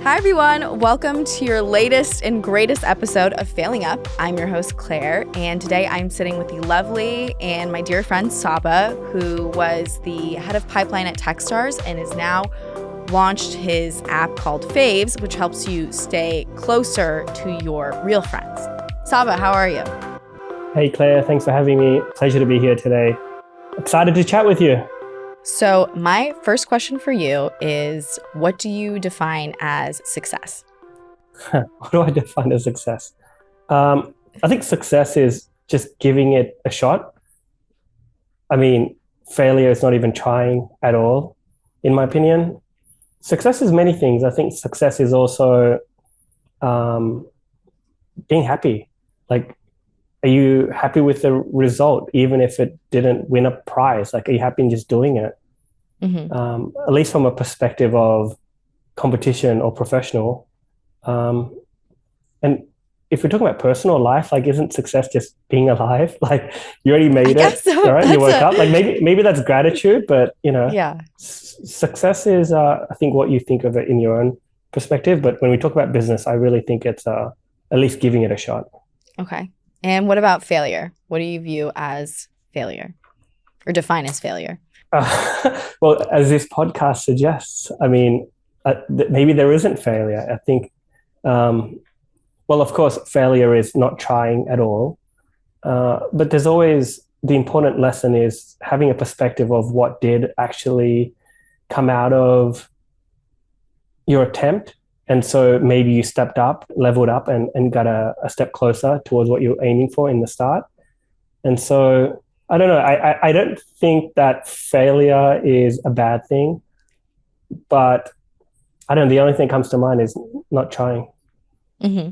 Hi, everyone. Welcome to your latest and greatest episode of Failing Up. I'm your host, Claire, and today I'm sitting with the lovely and my dear friend, Saba, who was the head of pipeline at Techstars and is now launched his app called Favs, which helps you stay closer to your real friends. Saba, how are you? Hey, Claire. Thanks for having me. Pleasure to be here today. Excited to chat with you. So my first question for you is, what do you define as success? What do I define as success? I think success is just giving it a shot. I mean, failure is not even trying at all, in my opinion. Success is many things. I think success is also being happy. Like, are you happy with the result, even if it didn't win a prize? Like, are you happy in just doing it? At least from a perspective of competition or professional. And if we're talking about personal life, like, isn't success just being alive? Like, you already made it, So. all right? You woke up. Like, maybe that's gratitude, but Yeah. Success is, I think, what you think of it in your own perspective. But when we talk about business, I really think it's at least giving it a shot. Okay. And what about failure? What do you view as failure or define as failure? Well, as this podcast suggests, I mean, maybe there isn't failure. I think, well, of course, failure is not trying at all. But there's always the important lesson is having a perspective of what did actually come out of your attempt. And so maybe you stepped up, leveled up, and got a step closer towards what you were aiming for in the start. And so, I don't know. I don't think that failure is a bad thing, but I don't know. The only thing that comes to mind is not trying. Mm-hmm.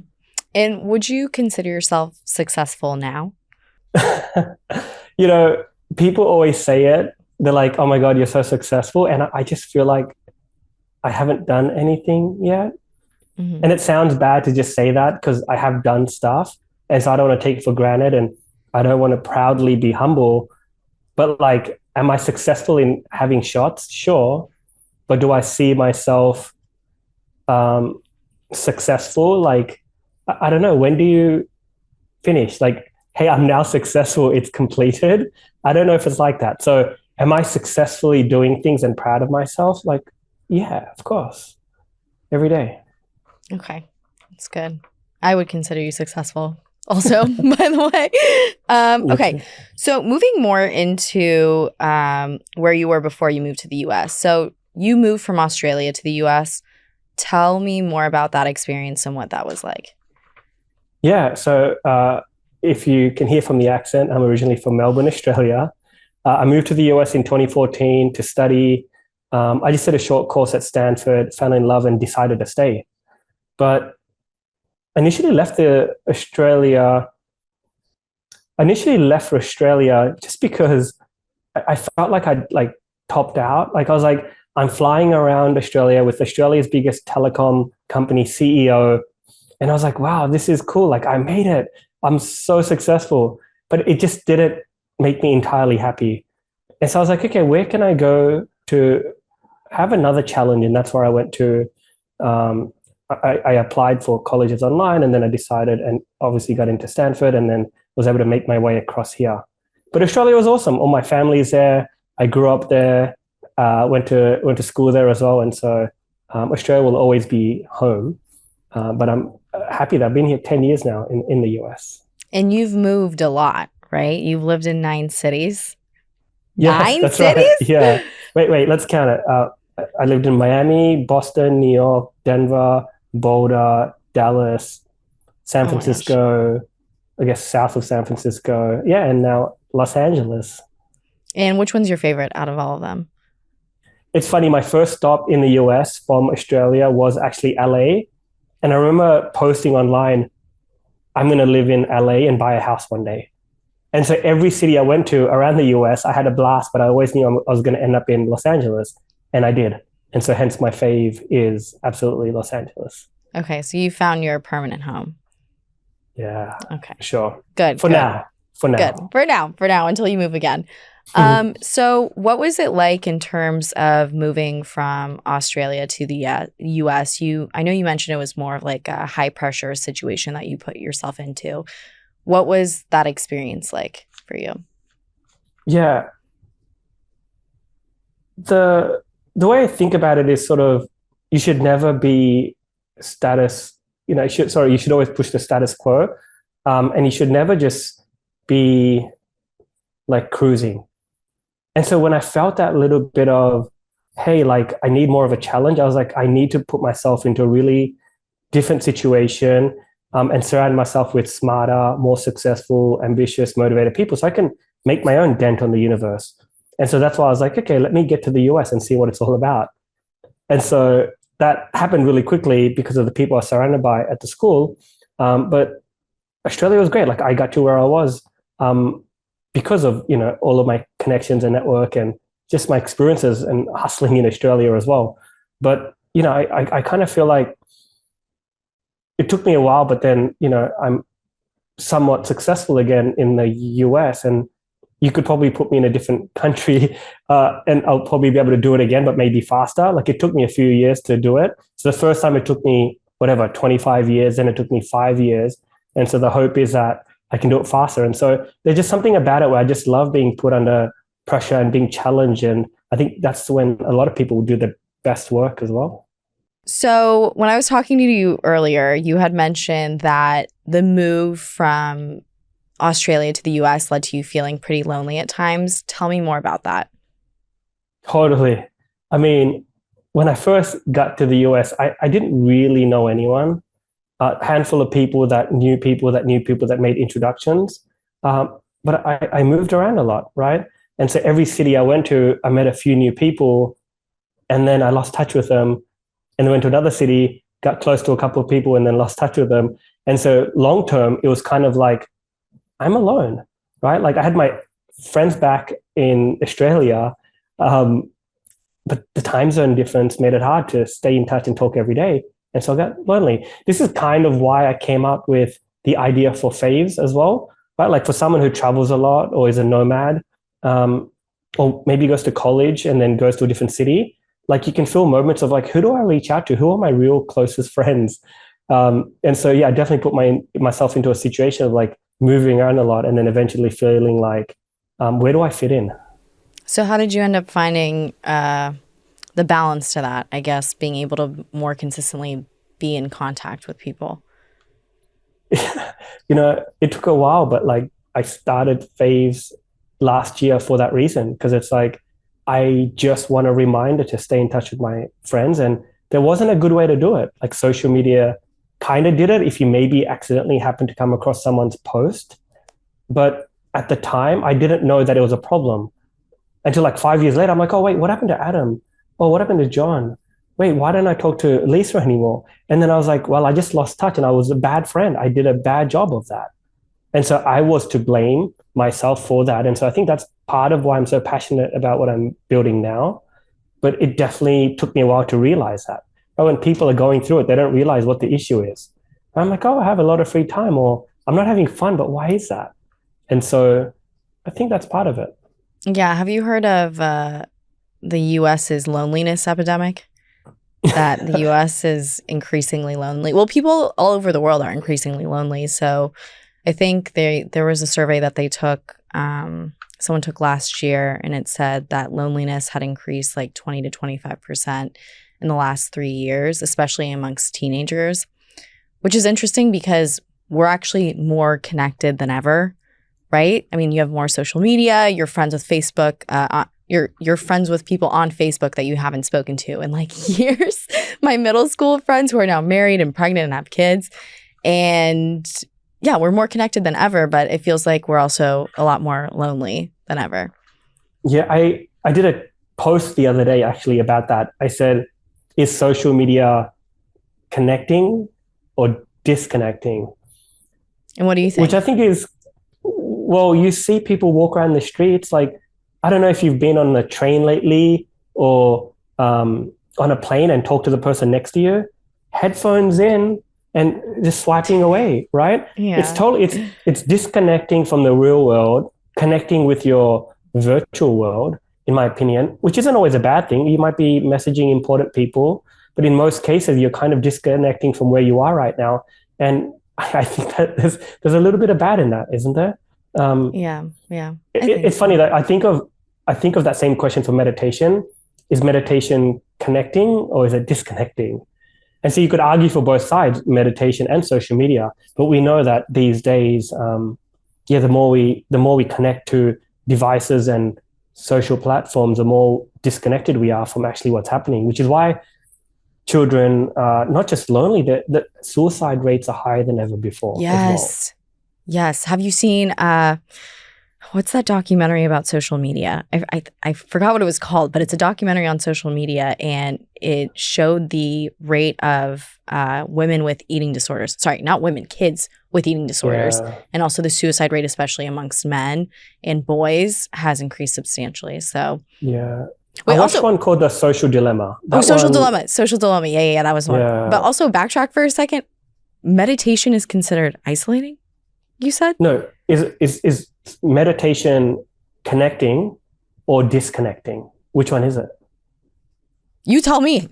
And would you consider yourself successful now? People always say it. They're like, "Oh my God, you're so successful," and I just feel like I haven't done anything yet. Mm-hmm. And it sounds bad to just say that because I have done stuff, and so I don't want to take it for granted, and I don't want to proudly be humble. But like, am I successful in having shots? Sure. But do I see myself successful? Like, I don't know. When do you finish? Like, hey, I'm now successful. It's completed. I don't know if it's like that. So am I successfully doing things and proud of myself? Like, yeah, of course. Every day. Okay. That's good. I would consider you successful also, by the way. Okay. So moving more into where you were before you moved to the U.S. So you moved from Australia to the U.S. Tell me more about that experience and what that was like. Yeah. So if you can hear from the accent, I'm originally from Melbourne, Australia. I moved to the US in 2014 to study. I just did a short course at Stanford, fell in love and decided to stay. But initially left for Australia just because I felt like I'd like topped out. Like I was like, I'm flying around Australia with Australia's biggest telecom company CEO. And I was like, wow, this is cool. Like I made it. I'm so successful. But it just didn't make me entirely happy. And so I was like, okay, where can I go to have another challenge? And that's where I went to. I applied for colleges online, and then I decided and obviously got into Stanford, and then was able to make my way across here. But Australia was awesome. All my family's there. I grew up there, went to school there as well. And so Australia will always be home. But I'm happy that I've been here 10 years now in the US. And you've moved a lot, right? You've lived in 9 cities. Yes, 9 that's cities? Right. Yeah. Wait, let's count it. I lived in Miami, Boston, New York, Denver, Boulder, Dallas, San Francisco, I guess south of San Francisco. Yeah, and now Los Angeles. And which one's your favorite out of all of them? It's funny, my first stop in the US from Australia was actually LA. And I remember posting online, I'm going to live in LA and buy a house one day. And so every city I went to around the US, I had a blast, but I always knew I was going to end up in Los Angeles. And I did. And so hence my fave is absolutely Los Angeles. Okay. So you found your permanent home. Yeah. Okay. Sure. Good. For now. Good. For now, until you move again. So what was it like in terms of moving from Australia to the US? I know you mentioned it was more of like a high pressure situation that you put yourself into. What was that experience like for you? Yeah, the way I think about it is sort of you should never be status, you should always push the status quo, and you should never just be like cruising. And so when I felt that little bit of, hey, like I need more of a challenge, I was like, I need to put myself into a really different situation, and surround myself with smarter, more successful, ambitious, motivated people so I can make my own dent on the universe. And so that's why I was like, okay, let me get to the US and see what it's all about. And so that happened really quickly because of the people I was surrounded by at the school. But Australia was great. Like I got to where I was, because of, all of my connections and network and just my experiences and hustling in Australia as well. But, I kind of feel like it took me a while, but then, I'm somewhat successful again in the US, and you could probably put me in a different country, and I'll probably be able to do it again, but maybe faster. Like it took me a few years to do it. So the first time it took me, 25 years, then it took me 5 years. And so the hope is that I can do it faster. And so there's just something about it where I just love being put under pressure and being challenged. And I think that's when a lot of people do the best work as well. So when I was talking to you earlier, you had mentioned that the move from Australia to the US led to you feeling pretty lonely at times. Tell me more about that. Totally. I mean, when I first got to the US, I didn't really know anyone. A handful of people that knew people that knew people that made introductions. But I moved around a lot, right? And so every city I went to, I met a few new people, and then I lost touch with them. And then went to another city, got close to a couple of people, and then lost touch with them. And so long term, it was kind of like, I'm alone, right? Like I had my friends back in Australia, but the time zone difference made it hard to stay in touch and talk every day. And so I got lonely. This is kind of why I came up with the idea for Favs as well, right? Like for someone who travels a lot or is a nomad, or maybe goes to college and then goes to a different city, like you can feel moments of like, who do I reach out to? Who are my real closest friends? And so, yeah, I definitely put myself into a situation of like moving around a lot and then eventually feeling like, where do I fit in? So how did you end up finding the balance to that, I guess, being able to more consistently be in contact with people? It took a while, but like I started Faves last year for that reason, because it's like, I just want a reminder to stay in touch with my friends. And there wasn't a good way to do it. Like social media kind of did it if you maybe accidentally happened to come across someone's post. But at the time, I didn't know that it was a problem until like 5 years later. I'm like, oh, wait, what happened to Adam? Oh, what happened to John? Wait, why don't I talk to Lisa anymore? And then I was like, well, I just lost touch and I was a bad friend. I did a bad job of that. And so I was to blame myself for that. And so I think that's part of why I'm so passionate about what I'm building now. But it definitely took me a while to realize that. But when people are going through it, they don't realize what the issue is. And I'm like, oh, I have a lot of free time, or I'm not having fun, but why is that? And so I think that's part of it. Yeah. Have you heard of the US's loneliness epidemic? That the US is increasingly lonely. Well, people all over the world are increasingly lonely. So I think there was a survey that they took, someone took last year, and it said that loneliness had increased like 20 to 25% in the last 3 years, especially amongst teenagers, which is interesting because we're actually more connected than ever, right? I mean, you have more social media, you're friends with Facebook, you're friends with people on Facebook that you haven't spoken to in like years. My middle school friends who are now married and pregnant and have kids. And yeah, we're more connected than ever, but it feels like we're also a lot more lonely than ever. Yeah, I did a post the other day actually about that. I said, is social media connecting or disconnecting? And what do you think? Which I think is, well, you see people walk around the streets. Like, I don't know if you've been on a train lately or on a plane and talk to the person next to you, headphones in and just swiping away, right? Yeah. It's totally, it's disconnecting from the real world, connecting with your virtual world, in my opinion, which isn't always a bad thing. You might be messaging important people, but in most cases, you're kind of disconnecting from where you are right now. And I think that there's a little bit of bad in that, isn't there? Yeah, yeah. It's funny that I think of that same question for meditation. Is meditation connecting or is it disconnecting? And so you could argue for both sides, meditation and social media. But we know that these days, the more we connect to devices and social platforms, the more disconnected we are from actually what's happening. Which is why children are not just lonely; the suicide rates are higher than ever before. Yes, yes. Have you seen what's that documentary about social media? I forgot what it was called, but it's a documentary on social media, and it showed the rate of women with eating disorders. Sorry, not women, kids with eating disorders. Yeah. And also the suicide rate, especially amongst men and boys, has increased substantially. So Yeah. wait, I watched also, one called The Social Dilemma. Social dilemma. Social dilemma. Yeah, that was one. Yeah. But also backtrack for a second. Meditation is considered isolating, you said? No, is meditation connecting or disconnecting? Which one is it? You tell me.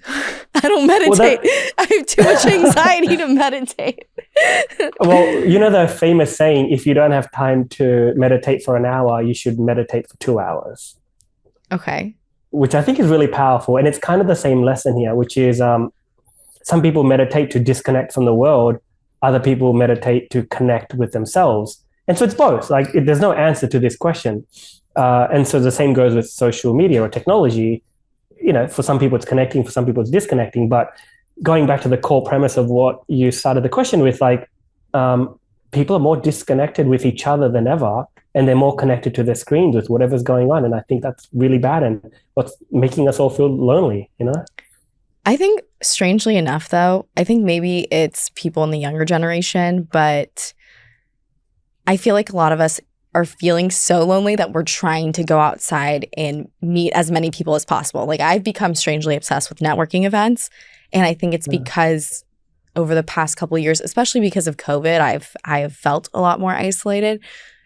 I don't meditate. I have too much anxiety to meditate. Well, you know the famous saying, if you don't have time to meditate for an hour, you should meditate for 2 hours. Okay. Which I think is really powerful. And it's kind of the same lesson here, which is some people meditate to disconnect from the world. Other people meditate to connect with themselves. And so it's both. Like there's no answer to this question. And so the same goes with social media or technology. You know, for some people it's connecting, for some people it's disconnecting. But going back to the core premise of what you started the question with, like people are more disconnected with each other than ever, and they're more connected to their screens with whatever's going on. And I think that's really bad and what's making us all feel lonely, you know? I think strangely enough, though, I think maybe it's people in the younger generation, but I feel like a lot of us are feeling so lonely that we're trying to go outside and meet as many people as possible. Like I've become strangely obsessed with networking events. And I think it's because over the past couple of years, especially because of COVID, I have felt a lot more isolated.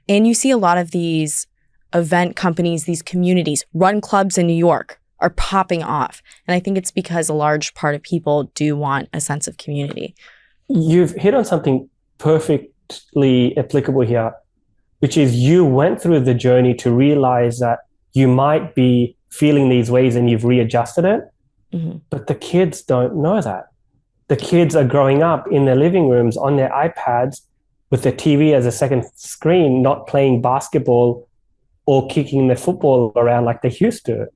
And you see a lot of these event companies, these communities, run clubs in New York are popping off. And I think it's because a large part of people do want a sense of community. You've hit on something perfectly applicable here, which is you went through the journey to realize that you might be feeling these ways and you've readjusted it. Mm-hmm. But the kids don't know that. The kids are growing up in their living rooms on their iPads with the TV as a second screen, not playing basketball or kicking the football around like they used to.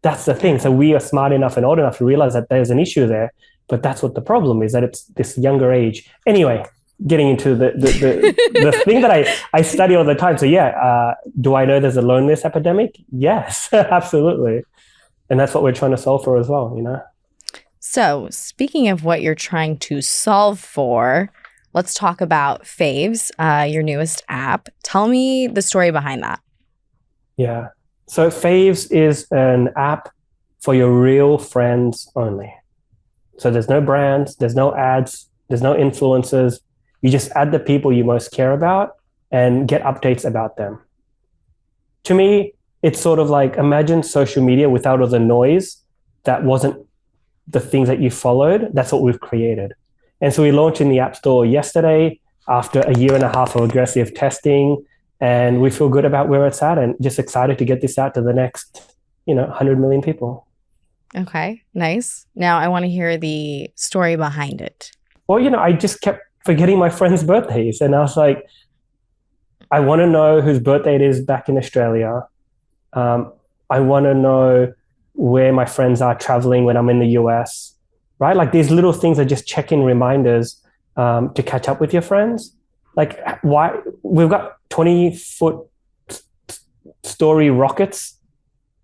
That's the thing. So we are smart enough and old enough to realize that there's an issue there, but that's what the problem is, that it's this younger age. Anyway, getting into the thing that I study all the time. So do I know there's a loneliness epidemic? Yes, absolutely. And that's what we're trying to solve for as well, you know? So speaking of what you're trying to solve for, let's talk about Favs, your newest app. Tell me the story behind that. Yeah. So Favs is an app for your real friends only. So there's no brands, there's no ads, there's no influencers. You just add the people you most care about and get updates about them. To me, it's sort of like, imagine social media without all the noise that wasn't the things that you followed. That's what we've created. And so we launched in the App Store yesterday after a year and a half of aggressive testing. And we feel good about where it's at and just excited to get this out to the next, 100 million people. Okay, nice. Now I want to hear the story behind it. Well, I just kept forgetting my friends' birthdays. And I was like, I want to know whose birthday it is back in Australia. I want to know where my friends are traveling when I'm in the US, right? Like these little things are just check-in reminders to catch up with your friends. Like why we've got 20-foot story rockets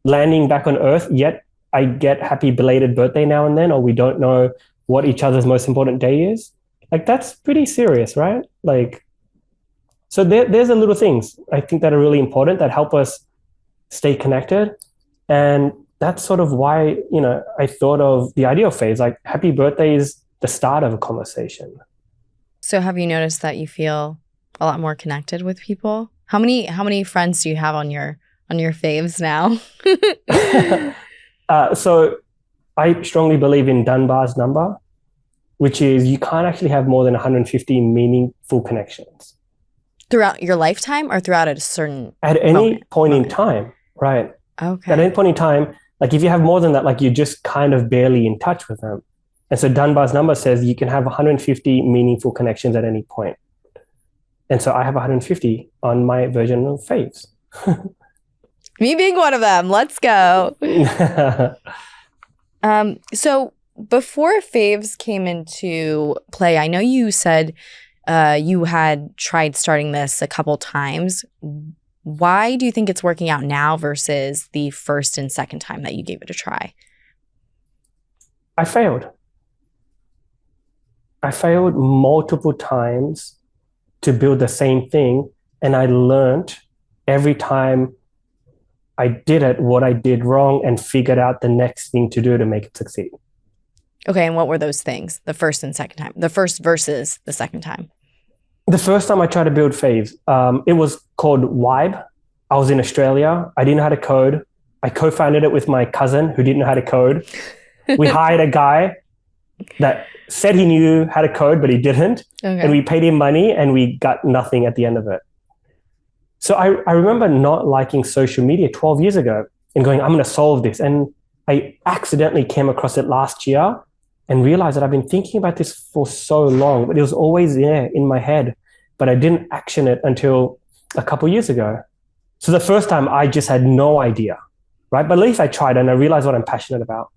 landing back on Earth, yet I get happy belated birthday now and then, or we don't know what each other's most important day is. Like that's pretty serious, right? Like, so there's the little things I think that are really important that help us stay connected. And that's sort of why, I thought of the idea of Favs, like happy birthday is the start of a conversation. So have you noticed that you feel a lot more connected with people? How many friends do you have on your on your faves now? So I strongly believe in Dunbar's number, which is you can't actually have more than 150 meaningful connections. Throughout your lifetime or throughout a certain At any point in time, right? Okay. At any point in time, like if you have more than that, like you're just kind of barely in touch with them. And so Dunbar's number says you can have 150 meaningful connections at any point. And so I have 150 on my version of Faves. Me being one of them. Let's go. So before Faves came into play, I know you said you had tried starting this a couple times. Why do you think it's working out now versus the first and second time that you gave it a try? I failed. I failed multiple times to build the same thing. And I learned every time I did it, what I did wrong, and figured out the next thing to do to make it succeed. Okay, and what were those things? The first and second time? The first versus the second time? The first time I tried to build Faves, it was called Vibe. I was in Australia. I didn't know how to code. I co-founded it with my cousin who didn't know how to code. We hired a guy that said he knew how to code, but he didn't. Okay. And we paid him money and we got nothing at the end of it. So I remember not liking social media 12 years ago and going, I'm going to solve this. And I accidentally came across it last year and realized that I've been thinking about this for so long, but it was always there in my head, but I didn't action it until a couple of years ago. So the first time I just had no idea, right? But at least I tried and I realized what I'm passionate about.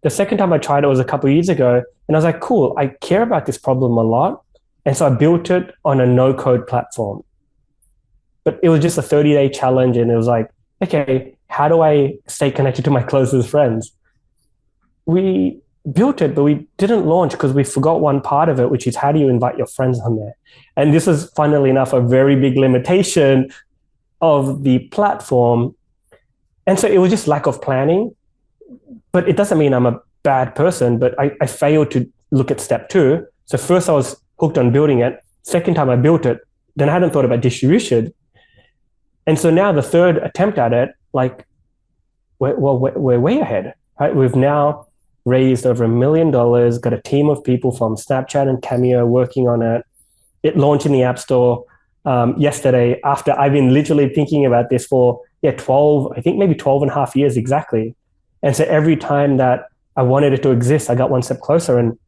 The second time I tried it was a couple of years ago and I was like, cool, I care about this problem a lot. And so I built it on a no-code platform. But it was just a 30-day challenge and it was like, okay, how do I stay connected to my closest friends? We built it, but we didn't launch because we forgot one part of it, which is how do you invite your friends on there? And this is, funnily enough, a very big limitation of the platform. And so it was just lack of planning. But it doesn't mean I'm a bad person, but I failed to look at step 2. So first I was hooked on building it. Second time I built it, then I hadn't thought about distribution. And so now the third attempt at it, like, we're way ahead, right? We've now raised over $1 million, got a team of people from Snapchat and Cameo working on it. It launched in the App Store yesterday after I've been literally thinking about this for 12, I think maybe 12 and a half years exactly. And so every time that I wanted it to exist, I got one step closer. And,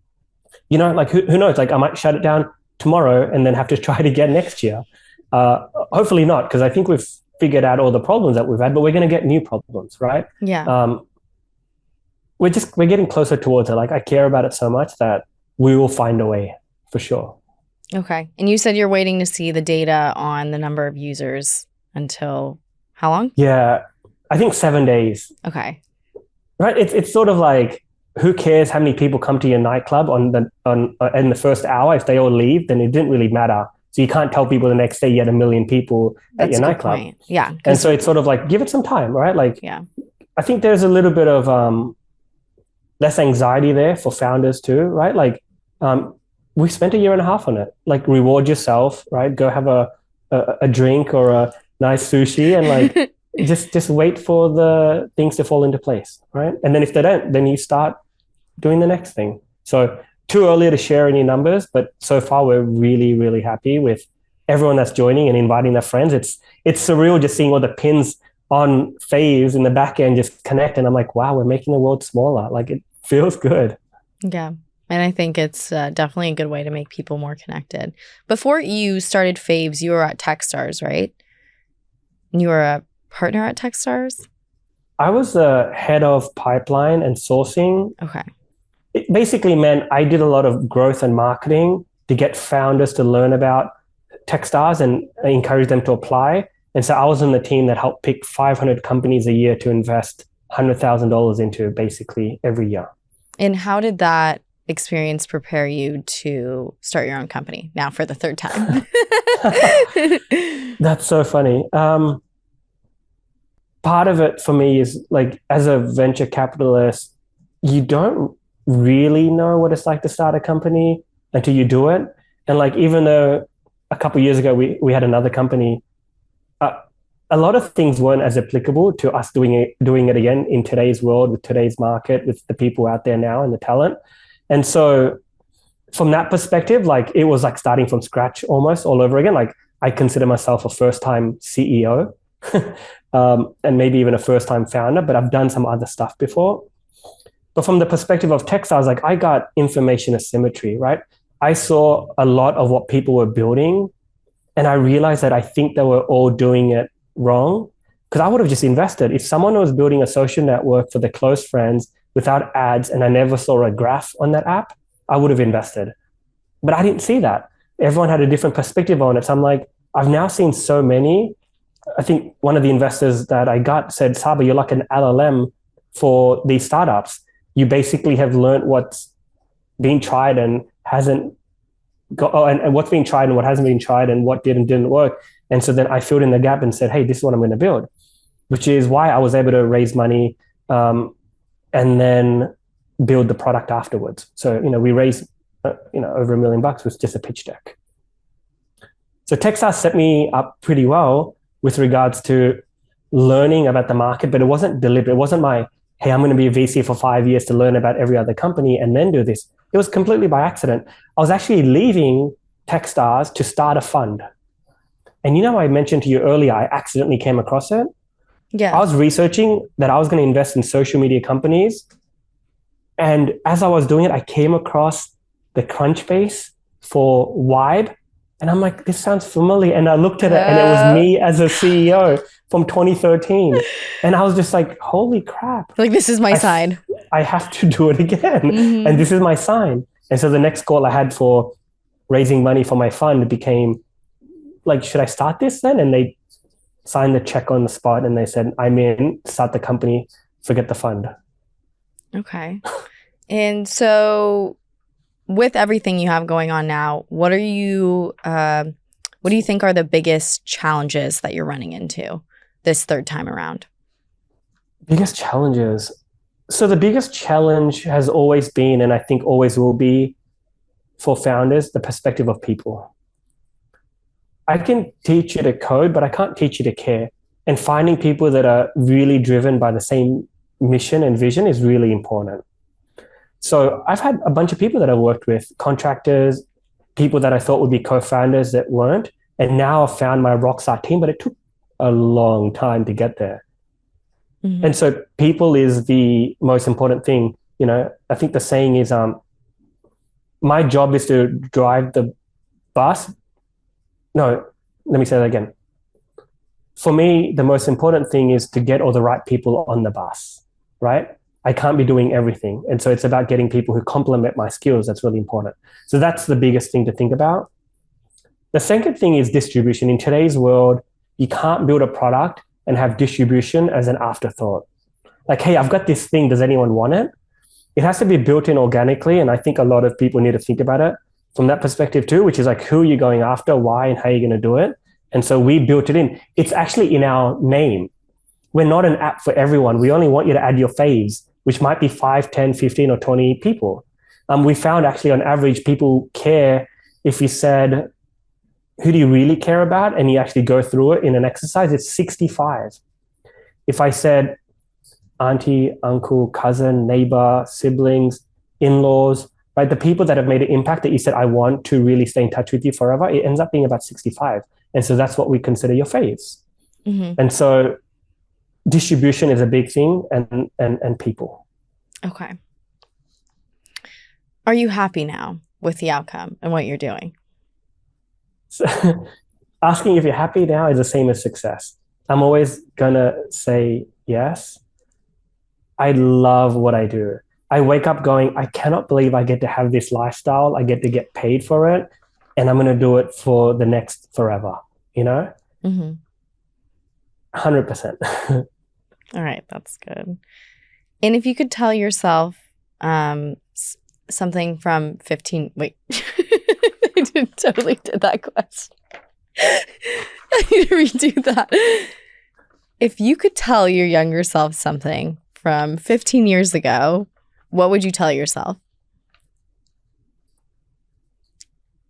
you know, like who knows, like I might shut it down tomorrow and then have to try it again next year. Hopefully not, because I think we've figured out all the problems that we've had, but we're going to get new problems, right? Yeah. We're getting closer towards it. Like I care about it so much that we will find a way for sure. Okay. And you said you're waiting to see the data on the number of users until how long? Yeah, I think 7 days. Okay. Right. It's sort of like, who cares how many people come to your nightclub in the first hour? If they all leave, then it didn't really matter. So you can't tell people the next day you had 1 million people at your nightclub. Point. Yeah. And so it's sort of like, give it some time, right? Like, yeah. I think there's a little bit of less anxiety there for founders too, right? Like, we spent 1.5 years on it. Like, reward yourself, right? Go have a drink or a nice sushi and like, just wait for the things to fall into place, right? And then if they don't, then you start doing the next thing. So too early to share any numbers, but so far we're really, really happy with everyone that's joining and inviting their friends. It's surreal just seeing all the pins on Faves in the back end just connect. And I'm like, wow, we're making the world smaller. Like it feels good. Yeah. And I think it's definitely a good way to make people more connected. Before you started Faves, you were at Techstars, right? And you were a partner at Techstars? I was the head of pipeline and sourcing. Okay. It basically meant I did a lot of growth and marketing to get founders to learn about Techstars and encourage them to apply. And so I was on the team that helped pick 500 companies a year to invest $100,000 into basically every year. And how did that experience prepare you to start your own company now for the third time? That's so funny. Part of it for me is like, as a venture capitalist, you don't really know what it's like to start a company until you do it. And like, even though a couple of years ago we had another company, a lot of things weren't as applicable to us doing it again in today's world, with today's market, with the people out there now and the talent. And so from that perspective, like it was like starting from scratch almost all over again. Like I consider myself a first-time CEO, and maybe even a first-time founder, but I've done some other stuff before. But from the perspective of Techstars, like I got information asymmetry, right? I saw a lot of what people were building, and I realized that I think they were all doing it wrong, because I would have just invested. If someone was building a social network for their close friends without ads and I never saw a graph on that app, I would have invested. But I didn't see that. Everyone had a different perspective on it. So I'm like, I've now seen so many. I think one of the investors that I got said, Saba, you're like an LLM for these startups. You basically have learned what's been tried and hasn't got, and what's been tried and what hasn't been tried and what did and didn't work. And so then I filled in the gap and said, hey, this is what I'm going to build, which is why I was able to raise money and then build the product afterwards. So, we raised, over $1 million with just a pitch deck. So Techstars set me up pretty well with regards to learning about the market, but it wasn't deliberate. It wasn't my, hey, I'm going to be a VC for 5 years to learn about every other company and then do this. It was completely by accident. I was actually leaving Techstars to start a fund. And I mentioned to you earlier, I accidentally came across it. Yeah. I was researching that I was going to invest in social media companies. And as I was doing it, I came across the Crunchbase for Vibe. And I'm like, this sounds familiar. And I looked at it and it was me as a CEO from 2013. And I was just like, holy crap. Like, this is my sign. I have to do it again. Mm-hmm. And this is my sign. And so the next call I had for raising money for my fund became like, should I start this then? And they signed the check on the spot and they said, I'm in, start the company, forget the fund. Okay. And so with everything you have going on now, what do you think are the biggest challenges that you're running into this third time around? Biggest challenges. So the biggest challenge has always been, and I think always will be for founders, the perspective of people. I can teach you to code, but I can't teach you to care. And finding people that are really driven by the same mission and vision is really important. So I've had a bunch of people that I've worked with, contractors, people that I thought would be co-founders that weren't, and now I've found my rockstar team, but it took a long time to get there. Mm-hmm. And so people is the most important thing. I think the saying is, my job is to drive the bus. No, let me say that again. For me, the most important thing is to get all the right people on the bus, right? I can't be doing everything. And so it's about getting people who complement my skills. That's really important. So that's the biggest thing to think about. The second thing is distribution. In today's world, you can't build a product and have distribution as an afterthought. Like, hey, I've got this thing. Does anyone want it? It has to be built in organically. And I think a lot of people need to think about it from that perspective too, which is like, who are you going after, why, and how you're going to do it? And so we built it in. It's actually in our name. We're not an app for everyone. We only want you to add your faves, which might be 5, 10, 15, or 20 people. We found actually on average, people care if you said, who do you really care about? And you actually go through it in an exercise, it's 65. If I said auntie, uncle, cousin, neighbor, siblings, in-laws, right? The people that have made an impact that you said, I want to really stay in touch with you forever, it ends up being about 65. And so that's what we consider your faves. Mm-hmm. And so distribution is a big thing, and people. Okay. Are you happy now with the outcome and what you're doing? So, asking if you're happy now is the same as success. I'm always gonna say yes. I love what I do. I wake up going, I cannot believe I get to have this lifestyle. I get to get paid for it, and I'm gonna do it for the next forever. Mm-hmm. 100%. All right, that's good. And if you could tell yourself something from 15... Wait, I totally did that question. I need to redo that. If you could tell your younger self something from 15 years ago, what would you tell yourself?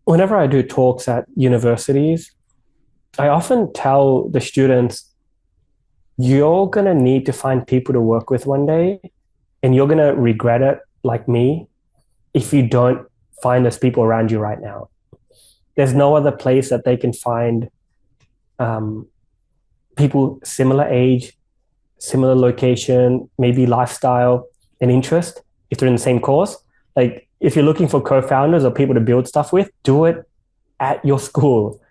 Whenever I do talks at universities, I often tell the students you're going to need to find people to work with one day, and you're going to regret it like me if you don't find those people around you right now. There's no other place that they can find people similar age, similar location, maybe lifestyle and interest if they're in the same course. Like if you're looking for co-founders or people to build stuff with, do it at your school.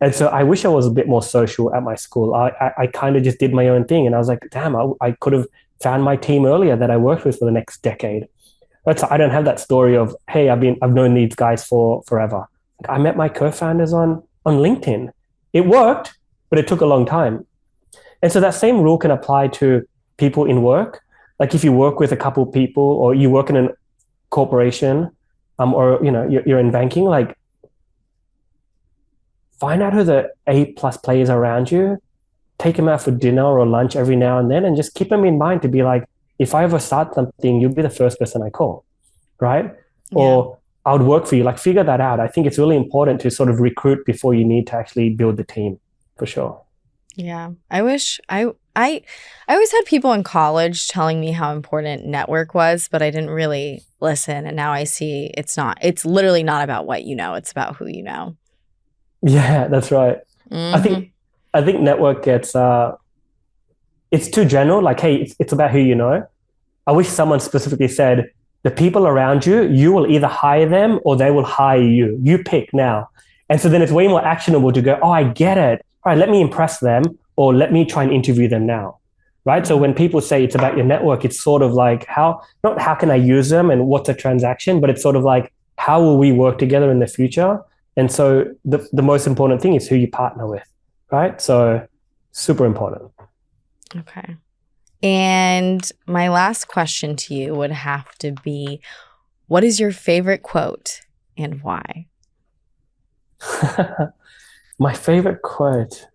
And so I wish I was a bit more social at my school. I kind of just did my own thing, and I was like, damn, I could have found my team earlier that I worked with for the next decade. But I don't have that story of, hey, I've known these guys for forever. I met my co-founders on LinkedIn. It worked, but it took a long time. And so that same rule can apply to people in work. Like if you work with a couple of people, or you work in a corporation, or you're in banking, like find out who the A+ players around you, take them out for dinner or lunch every now and then, and just keep them in mind to be like, if I ever start something, you'll be the first person I call, right? Yeah. Or I would work for you. Like figure that out. I think it's really important to sort of recruit before you need to actually build the team, for sure. Yeah. I wish I always had people in college telling me how important network was, but I didn't really listen. And now I see it's literally not about what you know. It's about who you know. Yeah, that's right. Mm-hmm. I think network gets it's too general. Like, hey, it's about who you know. I wish someone specifically said, the people around you, you will either hire them or they will hire you. You pick now. And so then it's way more actionable to go, oh, I get it. All right, let me impress them, or let me try and interview them now. Right. So when people say it's about your network, it's sort of like not how can I use them and what's a transaction, but it's sort of like, how will we work together in the future? And so the most important thing is who you partner with. Right. So super important. Okay. And my last question to you would have to be, what is your favorite quote and why? My favorite quote.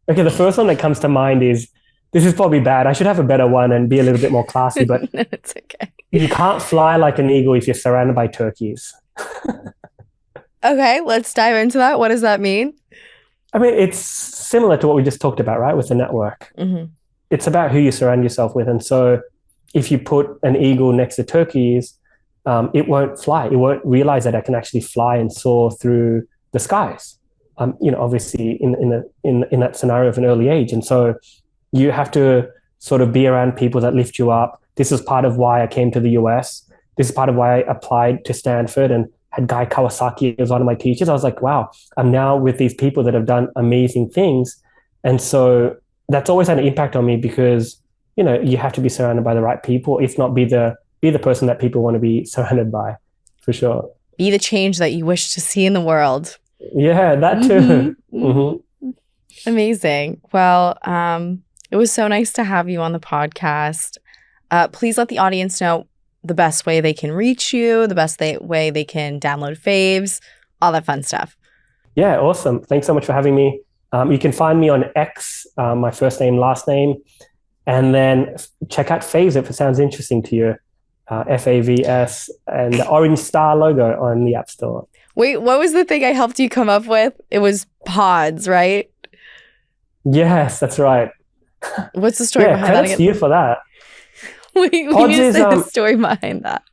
Okay, the first one that comes to mind is, this is probably bad. I should have a better one and be a little bit more classy, but no, it's okay. You can't fly like an eagle if you're surrounded by turkeys. Okay, let's dive into that. What does that mean? I mean, it's similar to what we just talked about, right? With the network. Mm-hmm. It's about who you surround yourself with. And so if you put an eagle next to turkeys, it won't fly. It won't realize that it can actually fly and soar through the skies. Obviously in that scenario of an early age. And so you have to sort of be around people that lift you up. This is part of why I came to the US. This is part of why I applied to Stanford and had Guy Kawasaki as one of my teachers. I was like, wow, I'm now with these people that have done amazing things. And so that's always had an impact on me, because, you have to be surrounded by the right people, if not be the person that people want to be surrounded by, for sure. Be the change that you wish to see in the world. Yeah, that too. Mm-hmm. Mm-hmm. Amazing. Well, it was so nice to have you on the podcast. Please let the audience know the best way they can reach you, the best way they can download Favs, all that fun stuff. Yeah, awesome. Thanks so much for having me. You can find me on X, my first name, last name, and then check out Favs if it sounds interesting to you. Favs, and the orange star logo on the App Store. Wait, what was the thing I helped you come up with? It was pods, right? Yes, that's right. What's the story behind that? Credits to you for that. We need to say the story behind that.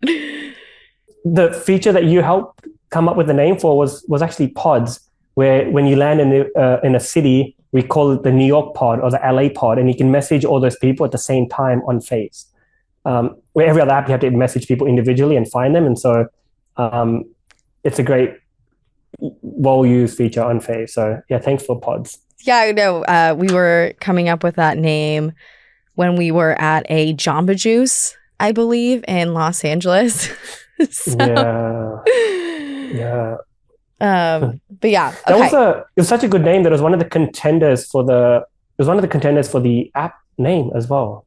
The feature that you helped come up with the name for was actually pods, where when you land in a city, we call it the New York pod or the LA pod, and you can message all those people at the same time on Favs. Where every other app, you have to message people individually and find them. And so it's a great, well-used feature on Favs. So yeah, thanks for pods. Yeah, I know. We were coming up with that name when we were at a Jamba Juice, I believe, in Los Angeles. So, yeah. But yeah, okay. It was such a good name that it was one of the contenders for the app name as well.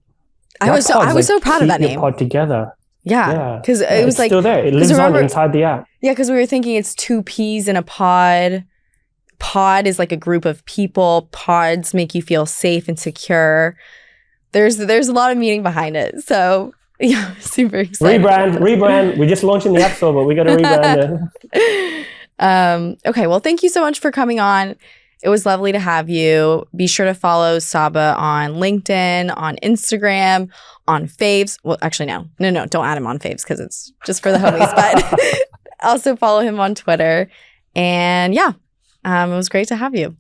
I was so proud of that name. Pod together. Yeah, because it was like still there. It lives on inside the app. Yeah, because we were thinking it's two peas in a pod. Pod is like a group of people. Pods make you feel safe and secure. There's a lot of meaning behind it. So yeah, super excited. Rebrand. We just launched in the App Store, but we got to rebrand it. Okay, well, thank you so much for coming on. It was lovely to have you. Be sure to follow Saba on LinkedIn, on Instagram, on Favs. Well, actually, no, don't add him on Favs because it's just for the homies. But also follow him on Twitter. And yeah, it was great to have you.